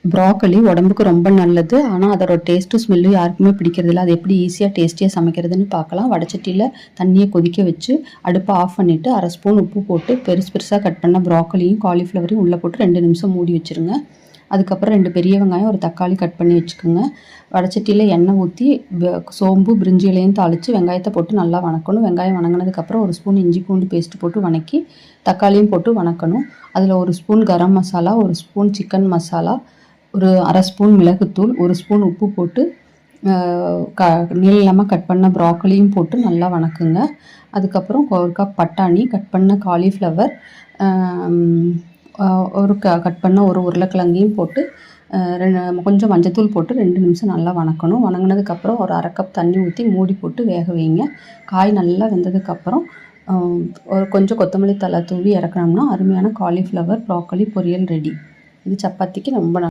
Broccoli உடம்புக்கு ரொம்ப நல்லது. ஆனால் அதோட டேஸ்ட்டும் ஸ்மெல்லும் யாருக்குமே பிடிக்கிறதில்ல. அது எப்படி ஈஸியாக டேஸ்டியாக சமைக்கிறதுன்னு பார்க்கலாம். வடச்சட்டியில் தண்ணியை கொதிக்க வச்சு அடுப்பை ஆஃப் பண்ணிவிட்டு 1/2 ஸ்பூன் உப்பு போட்டு பெருசாக கட் பண்ண ப்ராக்கலியும் காலிஃப்ளவரையும் உள்ளே போட்டு 2 நிமிஷம் மூடி வச்சுருங்க. அதுக்கப்புறம் 2 பெரிய வெங்காயம், ஒரு தக்காளி கட் பண்ணி வச்சுக்கோங்க. வடச்சட்டியில் எண்ணெய் ஊற்றி சோம்பு பிரிஞ்சி இலையும் தாளித்து வெங்காயத்தை போட்டு நல்லா வணக்கணும். வெங்காயம் வணங்கினதுக்கப்புறம் 1 ஸ்பூன் இஞ்சி பூண்டு பேஸ்ட்டு போட்டு வணக்கி தக்காளியும் போட்டு வணக்கணும். அதில் 1 spoon garam masala, 1 spoon chicken masala, ஒரு 1/2 ஸ்பூன் மிளகுத்தூள், 1 ஸ்பூன் உப்பு போட்டு நீளமாக கட் பண்ண ப்ராக்கலியும் போட்டு நல்லா வணக்குங்க. அதுக்கப்புறம் 1 கப் பட்டாணி, கட் பண்ண காலிஃப்ளவர், ஒரு கட் பண்ண ஒரு உருளைக்கிழங்கையும் போட்டு கொஞ்சம் மஞ்சத்தூள் போட்டு 2 நிமிஷம் நல்லா வணக்கணும். வணங்கினதுக்கப்புறம் ஒரு 1/2 கப் தண்ணி ஊற்றி மூடி போட்டு வேக வைங்க. காய் நல்லா வெந்ததுக்கப்புறம் கொஞ்சம் கொத்தமல்லி தழை தூவி இறக்கணும்னா அருமையான காலிஃப்ளவர் ப்ராக்கலி பொரியல் ரெடி. இது சப்பாத்திக்கு ரொம்ப